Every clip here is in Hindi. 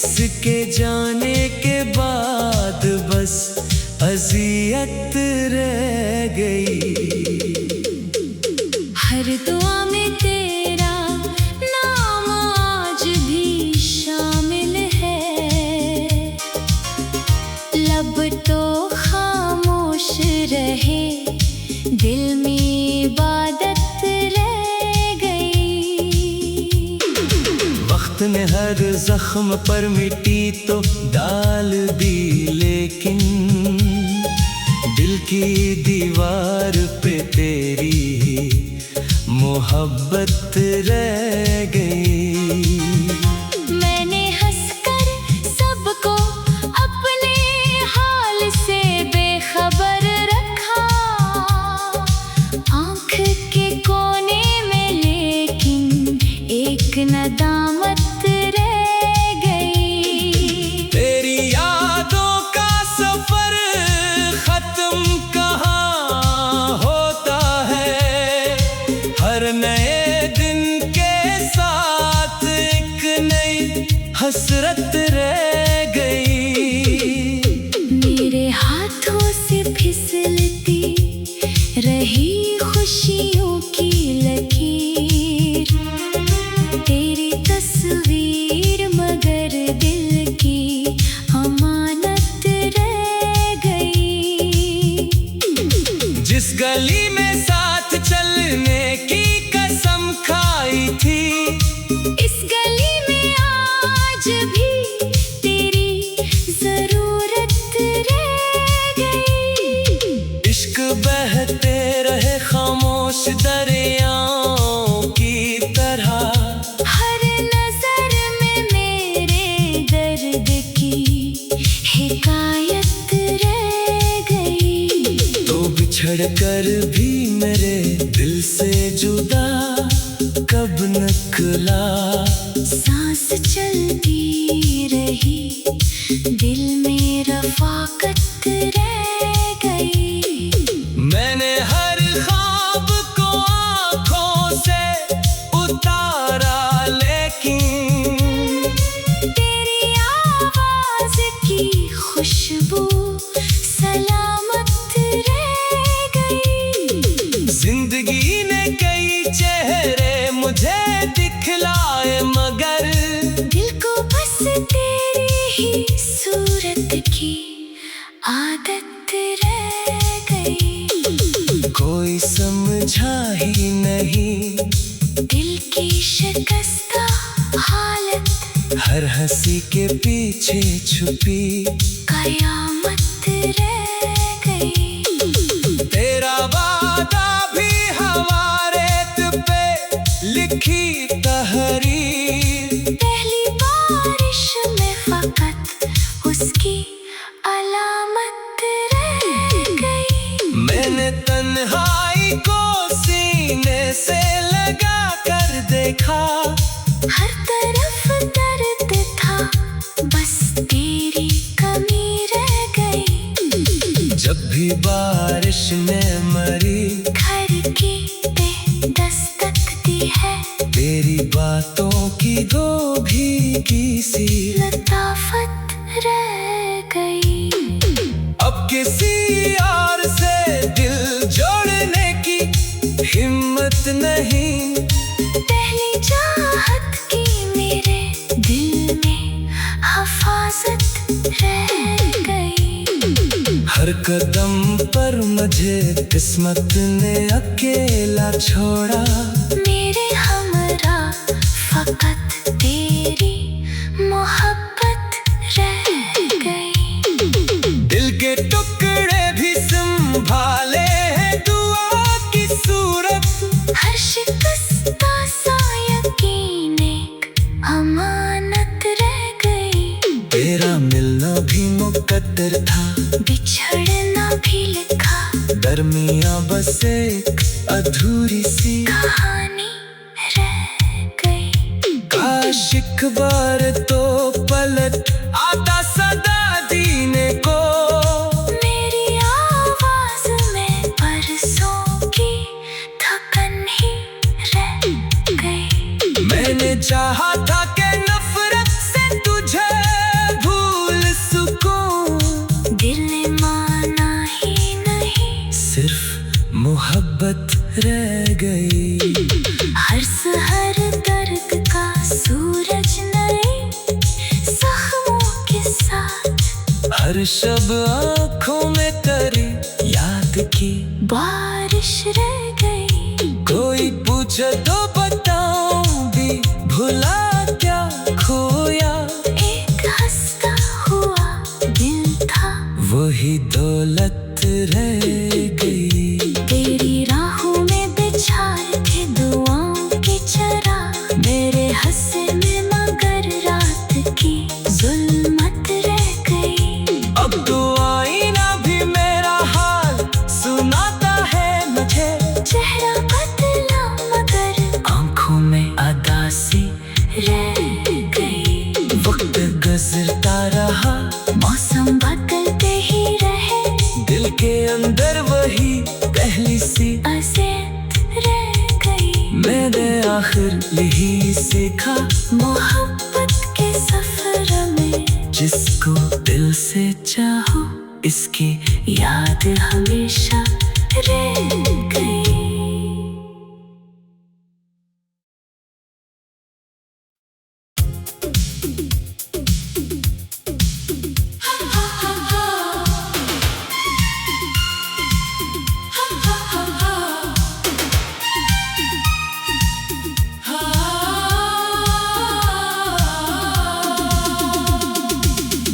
इसके जाने के बाद बस अज़ियत रह गई। हर दुआ में तेरा नाम आज भी शामिल है, लब तो खामोश रहे, दिल में इबादत रह गई। वक्त ने हर जख्म पर मिट्टी तो डाल दी, लेकिन दिल की दीवार पे तेरी मोहब्बत रह गई। मैंने हंसकर सबको अपने हाल से बेखबर रखा, आँख के कोने में लेकिन एक नदामत रह गई। तेरी यादों का सफर खत्म कहाँ होता है, हर नए दिन के साथ एक नई हसरत रह गई। मेरे हाथों से फिसलती रही खुशियों की लकीर, तेरी तस्वीर मगर दिल की अमानत रह गई। जिस गली में साथ चलने की कसम खाई थी, इस गली में आज भी तेरी जरूरत रह गई। इश्क बहते रहे खामोश दरियाओं की तरह, हर नजर में मेरे दर्द की हिकायत रह गई। तो बिछड़ कर भी मेरे दिल से जुदा कब निकला। सांस चलती रही, दिल में रफाकत रह गई। मैंने हर ख्वाब को आँखों से उतारा, लेकिन तेरी आवाज की खुशबू सलामत रह गई। जिंदगी ने कई चेहरे मुझे दिखलाए, मगर दिल को बस तेरी ही सूरत की आदत रह गई। कोई समझा ही नहीं दिल की शिकस्ता हालत, हर हंसी के पीछे छुपी कयामत रह गई। तेरा वादा भी हवा रेत पे लिखी तहरीर, पहली बारिश में फकत उसकी अलामत रह गई। मैंने तन्हाई को सीने से लगा कर देखा, हर तरफ दर्द था, बस तेरी कमी रह गई। जब भी बारिश ने मरी घर की पे दस्तक दी है, तेरी बातों की दो भीगी सी लताफत रह गई। अब किसी और से दिल जोड़ने की हिम्मत नहीं, पहली चाहत की मेरे दिल में हिफाजत रह गई। हर कदम पर मुझे किस्मत ने अकेला छोड़ा, मेरे हमरा फकत तेरी मोहब्बत रह गई। दिल के टुकड़े भी संभाले हैं दुआ की सूरत, हर शिकस्त सा यकीन एक अमानत रह गई। तेरा मिलना भी मुकद्दर था, बिछड़ना भी लिखा, दरमियां बस एक अधूरी सी कहानी रह गई। काश एक बार तो पलट आता सदा दीने को, मेरी आवाज में बरसों की थकन ही रह गई। मैंने चाहा था कि नफरत से तुझे हर शब आँखों में तेरी याद की बारिश रह गई। कोई पूछे तो बताऊं भी भुला क्या खोया। एक हंसता हुआ दिल था, वही दौलत रह गई। तेरी राहों में बिछाए थे दुआओं के चरा, मेरे हंसे में मगर रात की जुल्मत रह गई। अब तो आईना भी मेरा हाल सुनाता है मुझे। चेहरा बदला मगर आंखों में अदासी रह गई। वक्त गुजरता रहा, मौसम बदलते ही रहे, दिल के अंदर वही पहली सी अज़ियत रह गई। मैंने आखिर यही सीखा, मोहब्बत के सफर में जिसको दिल से चाहो इसकी याद हमेशा रह गई।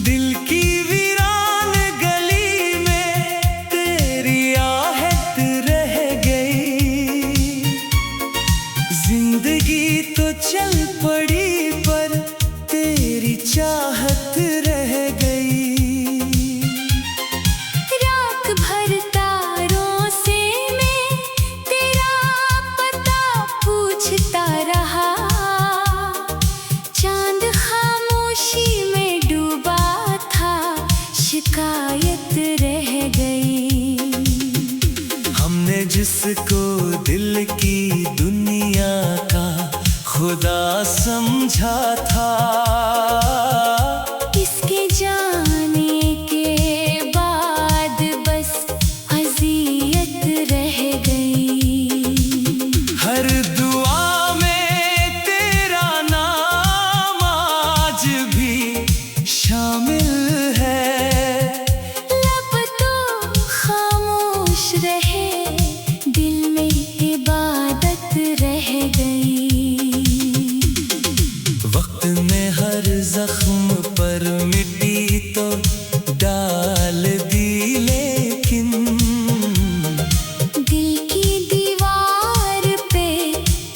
दिल की वीरान गली में तेरी आहट रह गई। जिंदगी तो चल पड़ी पर तेरी चाहत रह गई। रात भर तारों से मैं तेरा पता पूछता रहा, चांद खामोशी में डूबा था, शिकायत रह गई। हमने जिसको दिल की दुनिया का खुदा समझा था, इसके जाने के बाद बस अज़ियत रह गई। हर दुआ में तेरा नाम आज भी शामिल है। लब तो खामोश रहे, दिल में इबादत रह गई। वक्त ने हर जख्म पर मिट्टी तो डाल दी, लेकिन दिल की दीवार पे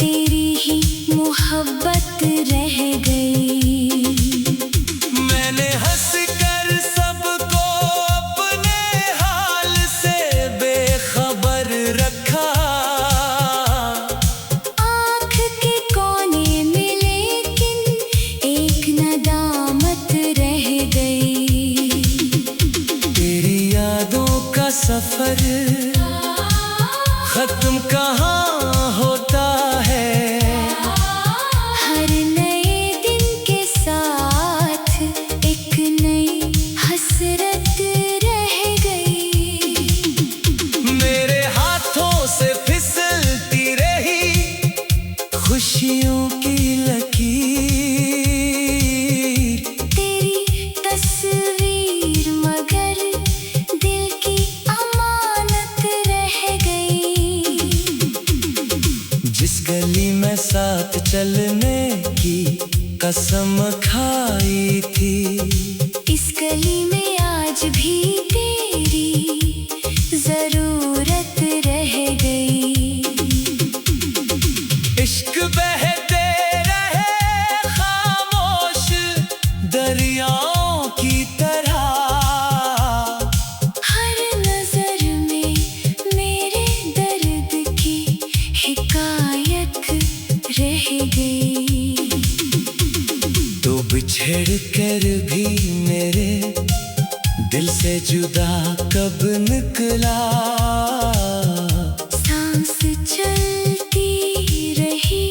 तेरी ही मोहब्बत रह गई। मैंने हंस कर सबको अपने हाल से बेखबर रखा। आँख के कोने में लेकिन एक नदामत रह गई। तेरी यादों का सफर खत्म कहाँ होता है। हर नए दिन के साथ एक नई हसरत रह गई। मेरे हाथों से फिसलती रही खुशियों की लकीर। तेरी तस्वीर मगर दिल की अमानत रह गई। जिस गली में साथ चलने की कसम खाई थी, इस गली में आज भी तेरी जरूरत रह गई। इश्क बहते रहे खामोश दरियाओं की तरह। हर नजर में मेरे दर्द की हिकायत रह गई। तो बिछड़ कर भी मेरे दिल से जुदा कब निकला। सांस चलती रही,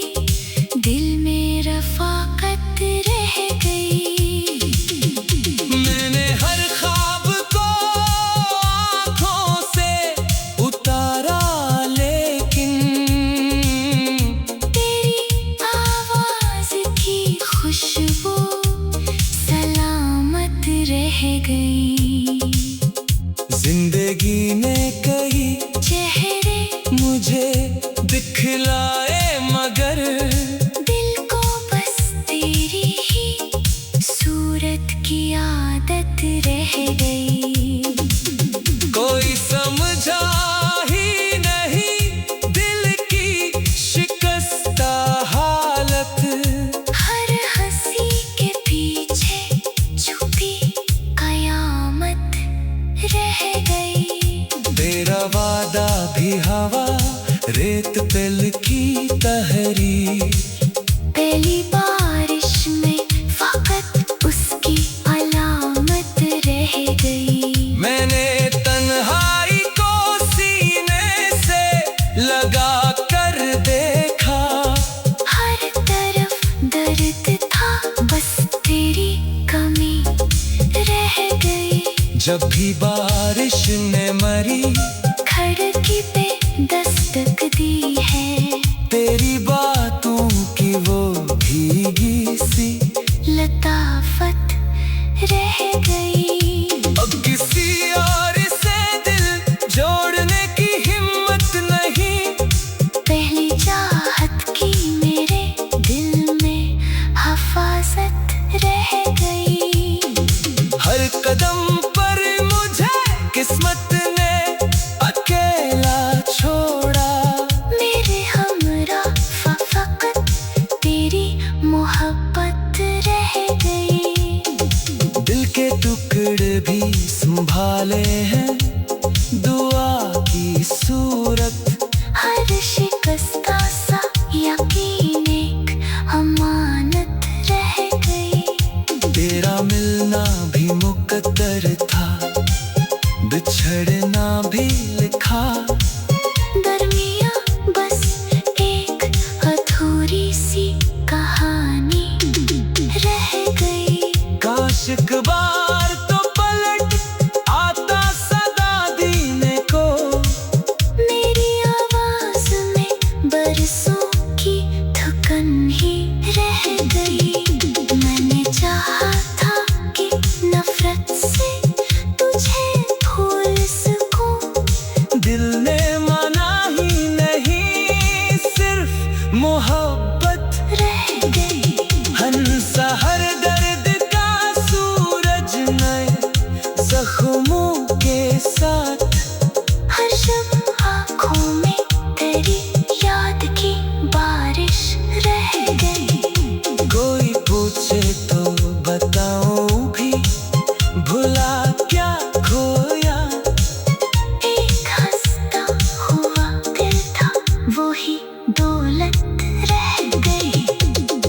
दिल में रफ़ाक़त रह गई। मैंने हर ख्वाब को आँखों से उतारा, लेकिन तेरी आवाज़ की खुशबू सलामत रह गई। तेरा वादा भी हवा, रेत पे लिखी तहरीर। पहली बारिश में फकत उसकी अलामत रह गई। मैंने तन्हाई को सीने से लगा कर देखा। हर तरफ दर्द था, बस तेरी कमी रह गई। जब भी बारिश ने मरी खिड़की पे दस्तक दी है। तेरी बातों की वो भीगी सी लताफत रह गई। अब किसी और से दिल जोड़ने की हिम्मत नहीं। पहली चाहत की मेरे दिल में हफाजत रह गई। हर कदम पर मुझे किस्मत ने अकेला छोड़ा। मेरे हमरा फकत तेरी मोहब्बत रह गई। दिल के टुकड़े भी संभाले हैं, दुआ की सूरत। हर शिकस्ता सा यकीन एक अमानत रह गई। तेरा मिलना भी मुकद्दर था, बिछड़ना भी लिखा। दरमिया बस एक अधूरी सी कहानी रह गई। काश एक बार तो पलट आता सदा देने को। मेरी आवाज में बरसों की थकन ही रह गई। मैंने चाहा था कि नफरत से तुझे भूल सकूं। दिल ने माना ही नहीं, सिर्फ मोहब्बत रह गई। हंसा हर दर्द का सूरज नए जख्मों के साथ। हर शब आँखों में तेरी याद की बारिश रह गई। कोई पूछे तो बताऊं भी, भुला क्या खोया। एक हंसता हुआ दिल था, वो ही दौलत रह गई।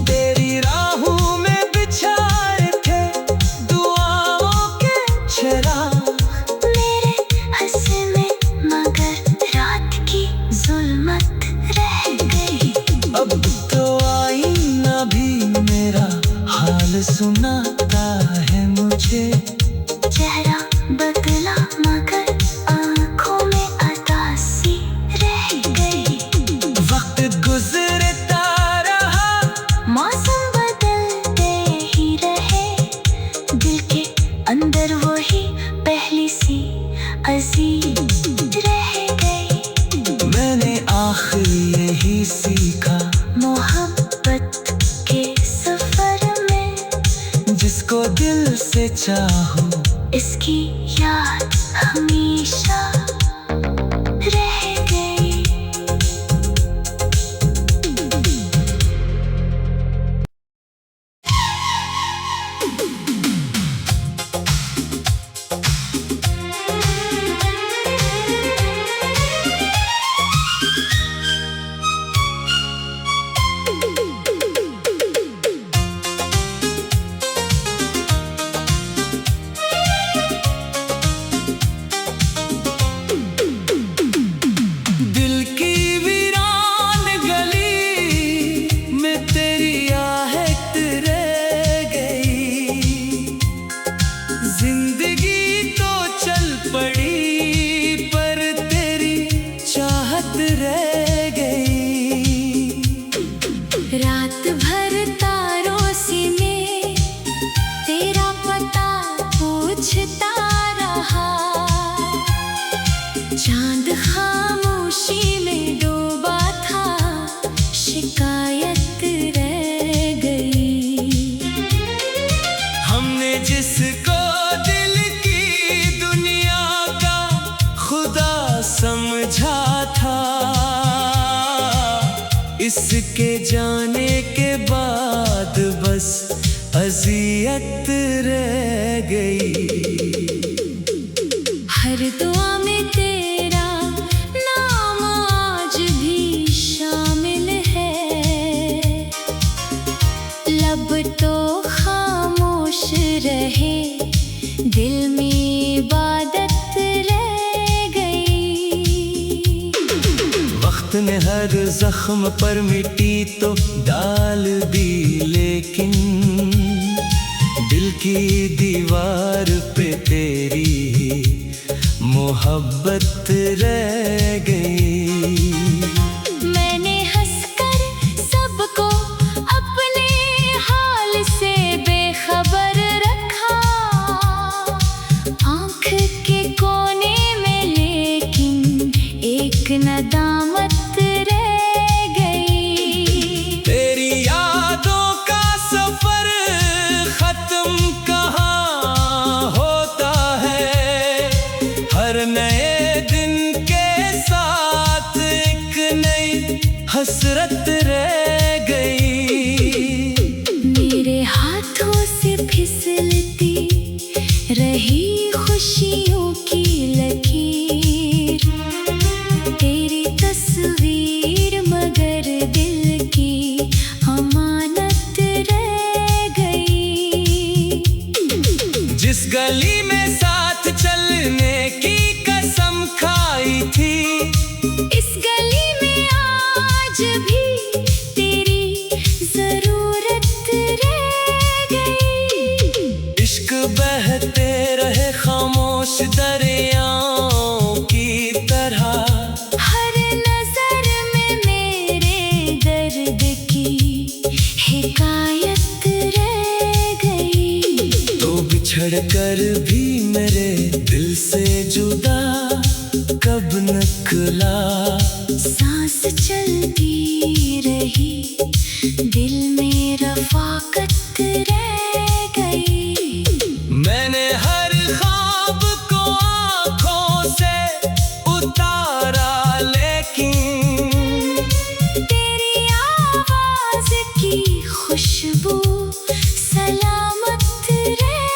तेरी राहों में बिछाए थे दुआओं के चिराग। मेरे हंसे में मगर रात की जुल्मत रह गई। अब तो आईना भी मेरा हाल सुनाता है मुझे। चेहरा बदला मगर आँखों में अदासी रह गई। वक्त गुजरता रहा, मौसम बदलते ही रहे, दिल के अंदर वही पहली सी अजीज रह गई। मैंने आखिर यही सीखा, मोहब्बत के सफर में जिसको दिल से चाहो इसकी याद हमेशा रह गई। दिल की वीरान गली में तेरी आहट रह गई। जिंदगी तो चल पड़ी पर तेरी चाहत रह गई। रात भर तारों से मैं तेरा पता पूछता रहा। चांद खामोशी में डूबा था, शिकायत रह गई। हमने जिसको दिल की दुनिया का खुदा समझा था, इसके जाने के बाद बस अजियत रह गई। हर दुआ में तेरा तूने हर जख्म पर मिट्टी तो डाल दी, लेकिन दिल की दीवार पे तेरी मोहब्बत रह गई। मैंने हंसकर सबको अपने हाल से बेखबर रखा, आँख के कोने में लेकिन एक नदामत रह गई। तेरी यादों का सफर खत्म कहाँ होता है, हर नए दिन के साथ एक नई हसरत रह गई। मेरे हाथों से फिसलती रही खुशियों की लकीर, तेरी तस्वीर मगर दिल की अमानत रह गई। जिस गली में साथ चलने की कसम खाई थी, इस गली में आज भी तेरी जरूरत रह गई। इश्क बहते रहे खामोश दरियाओं की तरह, हर नजर में मेरे दर्द की हिकायत रह गई। तो बिछड़ कर भी मेरे दिल से जुदा कब निकला, सांस चलती रही, दिल में रफाकत रह गई। मैंने हर ख्वाब को आँखों से उतारा, लेकिन तेरी आवाज की खुशबू सलामत रह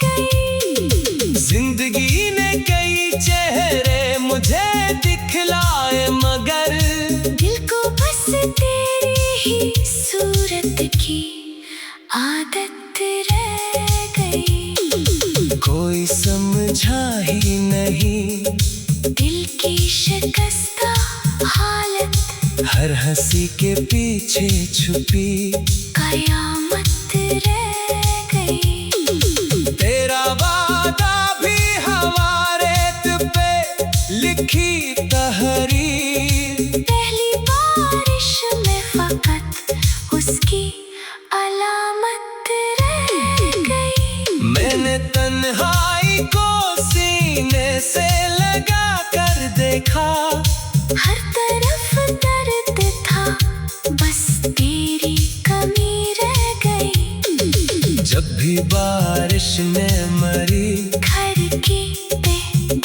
गई। जिंदगी ने कई चेहरे मुझे दिखलाए, मगर दिल को बस तेरी ही सूरत की आदत रह गई। कोई समझा ही नहीं दिल की शिकस्ता हालत, हर हंसी के पीछे छुपी कयामत रह गई। तेरा वादा भी हमारे पे लिखी तहरीर, पहली बारिश में फकत उसकी अलामत रह गई। मैंने तन्हाई को सीने से लगा कर देखा, हर तरफ दर्द था, बस तेरी कमी रह गई। जब भी बारिश ने मरी घर की पे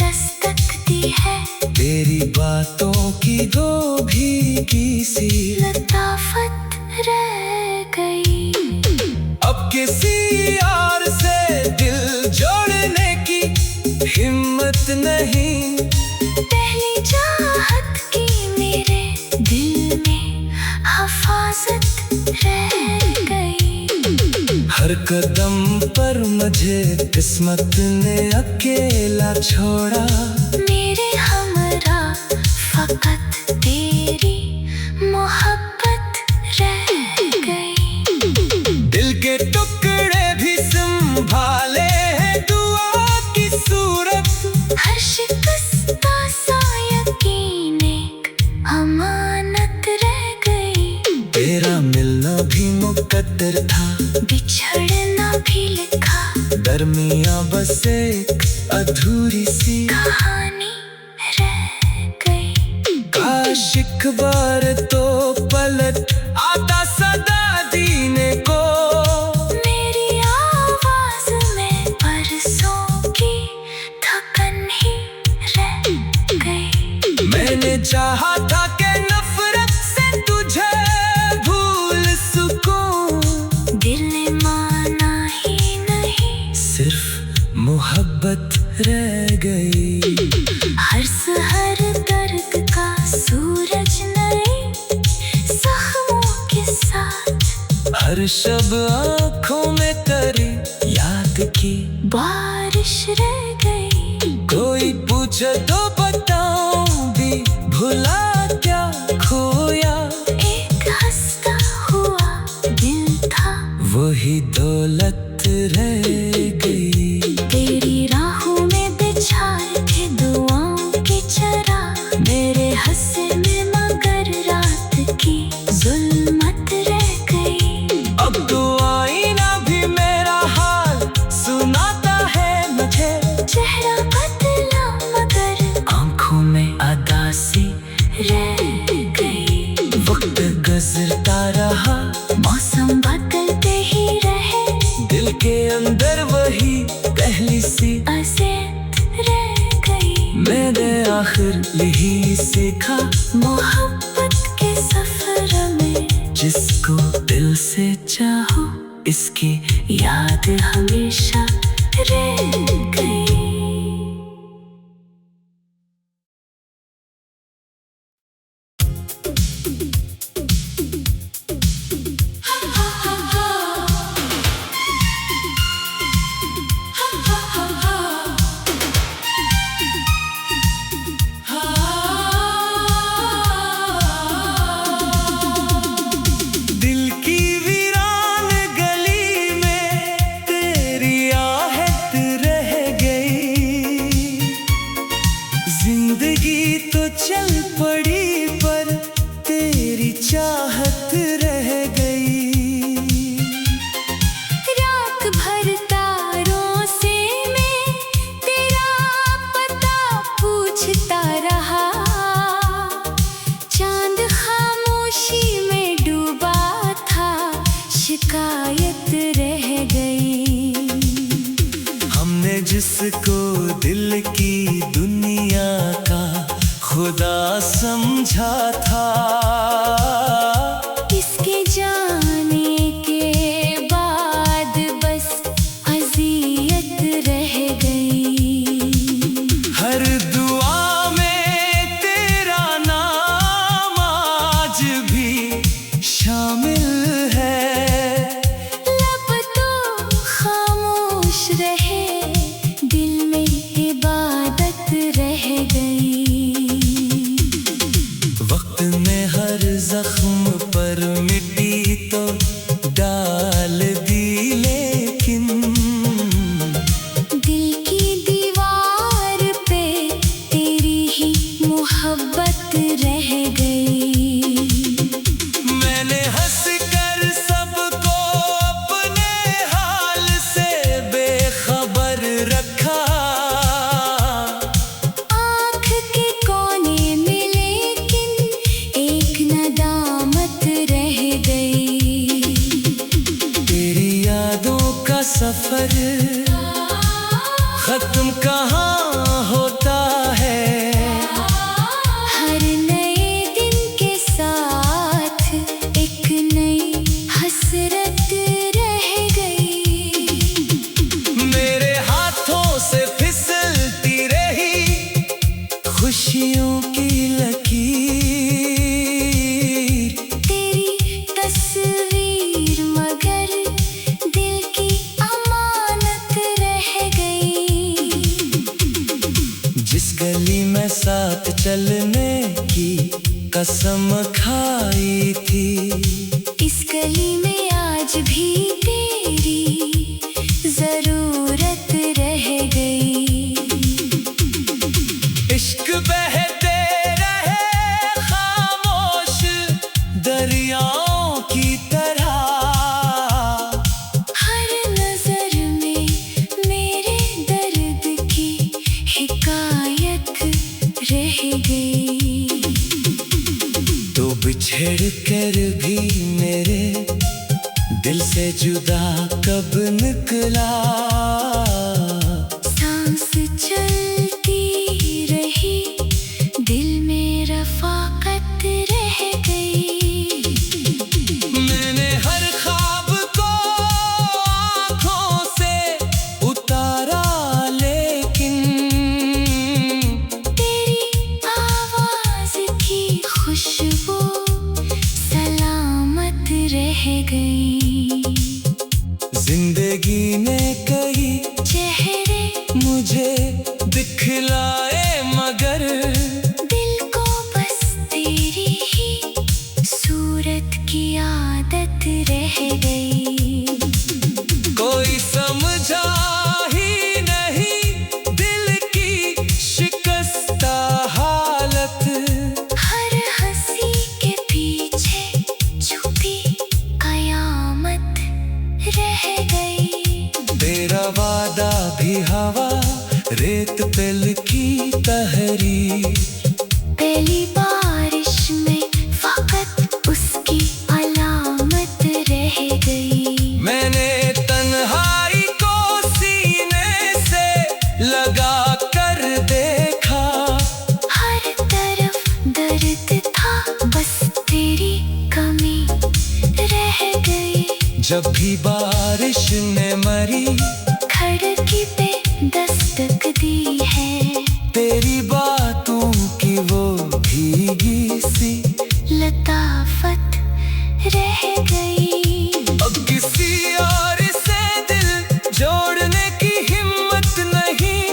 दस्तक दी है, तेरी बातों की दो भीगी सी लताफत रह गई। अब किसी और से दिल जोड़ने की हिम्मत नहीं, पहली चाहत की मेरे दिल में हिफाजत रह गई। हर कदम पर मुझे किस्मत ने अकेला छोड़ा, मेरे हमरा फकत तेरी मोहब्बत रह गई। दिल के टुकड़े भी संभाले हैं दुआ की सूरत, हर शिकस्ता सा यकीन एक अमानत रह गई। तेरा मिलना भी मुकद्दर था, बिछड़ना भी लिखा, दरमियां बस एक अधूरी सी कहानी रह गई। काश एक बार तो पलट आता सदा दीने को, मेरी आवाज में परसों की थकन ही रह गई। मैंने चाहा था कि नफरत से तुझे भूल सकूं, दिल ने माना ही नहीं, सिर्फ मोहब्बत रह गई। हर सहर दर्द का सूरज नए जख्मों के साथ, हर शब आँखों में तेरी याद की बारिश रह गई। कोई पूछे तो बताऊं भी भुला क्या मैंने आखिर यही सीखा मोहब्बत के सफर में। जिसको दिल से चाहो इसकी याद हमेशा रह गई। दिल की वीरान गली में तेरी आहट रह गई। जिंदगी तो चल पड़ी पर तेरी चाहत रह गई। रात भर तारों से मैं तेरा पता पूछता रहा। चांद खामोशी में डूबा था, शिकायत रह गई। हमने जिसको दिल की दुनिया का खुदा समझा था, इसके जाने के बाद बस अज़ियत रह गई। हर दुआ में तेरा नाम आज भी शामिल है। लब तो खामोश रहे, दिल में इबादत रह गई। वक्त ने हर जख्म पर मिट्टी तो डाल दी, लेकिन दिल की दीवार पे तेरी ही मोहब्बत रह गई। मैंने हंस कर सबको अपने हाल से बेखबर रखा। आँख के कोने में लेकिन एक नदामत रह गई। तेरी यादों का सफर खत्म कहाँ होता है। हर नए दिन के साथ एक नई हसरत रह गई। मेरे हाथों से फिसलती रही खुशियों की लकीर। तेरी तस्वीर मगर दिल की अमानत रह गई। जिस गली में साथ चलने की कसम खाई थी, इस गली में आज भी तेरी जरूरत रह गई। इश्क बहते रहे खामोश दरियाओं की तरह। हर नजर में मेरे दर्द की हिकायत रह गई। तो बिछड़ कर भी मेरे दिल से जुदा कब निकला। सांस चलती रही, दिल में रफ़ाक़त रह गई। मैंने हर ख्वाब को आँखों से उतारा, लेकिन तेरी आवाज़ की खुशबू सलामत रह गई। जिंदगी ने कई चेहरे मुझे दिखलाए, मगर दिल को बस तेरी ही सूरत की आदत रह गई। कोई समझा ही नहीं दिल की शिकस्ता हालत। हर हंसी के पीछे छुपी कयामत रह गई। तेरा वादा भी हवा, रेत पे लिखी तहरीर। पहली बारिश में फकत उसकी अलामत रह गई। मैंने तन्हाई को सीने से लगा कर देखा। जब भी बारिश ने मरी खिड़की पे दस्तक दी है, तेरी बातों की वो भीगी सी लताफत रह गई। अब किसी और से दिल जोड़ने की हिम्मत नहीं,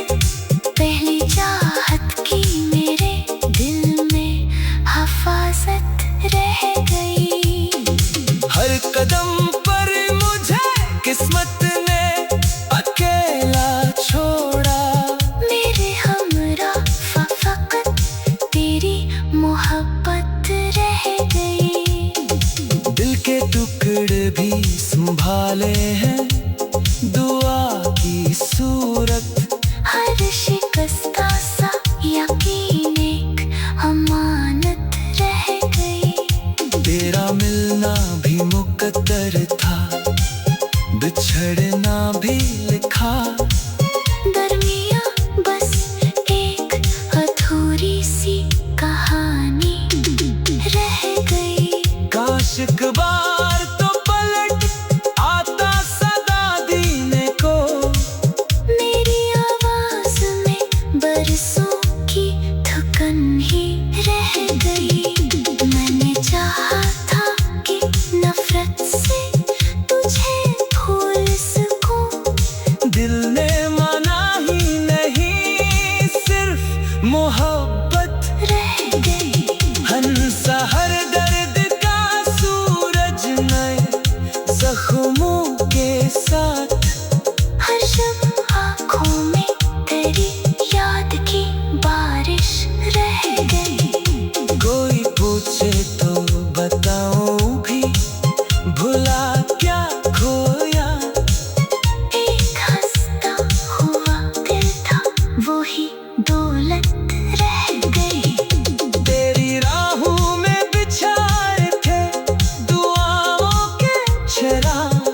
पहली चाहत की मेरे दिल में हफाजत रह गई। हर कदम पर मुझे किस्मत ने अकेला छोड़ा, मेरे हमरा फकत तेरी मोहब्बत रह गई। दिल के टुकड़े भी संभाले हैं दुआ की सूरत, हर शिकस्ता सा यकीन एक अमानत रह गई। तेरा मिलना भी मुकद्दर था, बिछड़ना भी लिखा, दरमिया बस एक अधूरी सी कहानी रह गई। काश एक बार तो पलट आता सदा देने को, मेरी आवाज में बरसों की थकन ही रह गई। मैंने चाहा था कि नफरत से तुझे भूल सकूं, दिल ने माना ही नहीं, सिर्फ मोहब्बत रह गई। हंसा हर दर्द का सूरज नए जख्मों के साथ, हर शब आँखों में तेरी याद की बारिश रह गई। कोई पूछे तो बताऊं भी भुला क्या खोया, एक हंसता हुआ दिल था वो ही दौलत रह गई। तेरी राहों में बिछाए थे दुआओं के चिराग,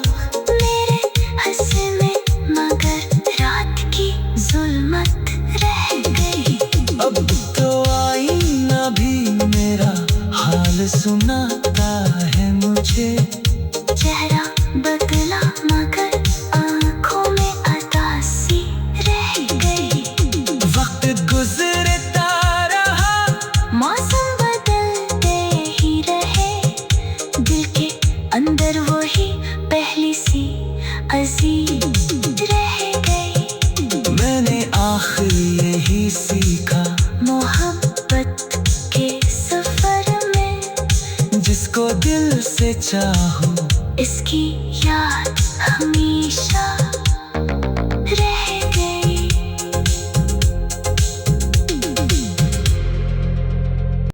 मेरे हंसे में मगर रात की जुल्मत रह गई। अब तो आईना भी मेरा हाल सुनाता है मुझे, चेहरा बदला मगर आँखों में अतासी रह गई। वक्त गुजरता रहा, मौसम बदलते ही रहे, दिल के अंदर वही पहली सी अजीज रह गई। मैंने आखिर यही सीखा, मोहब्बत के सफर में जिसको दिल से चाहो इसकी याद हमेशा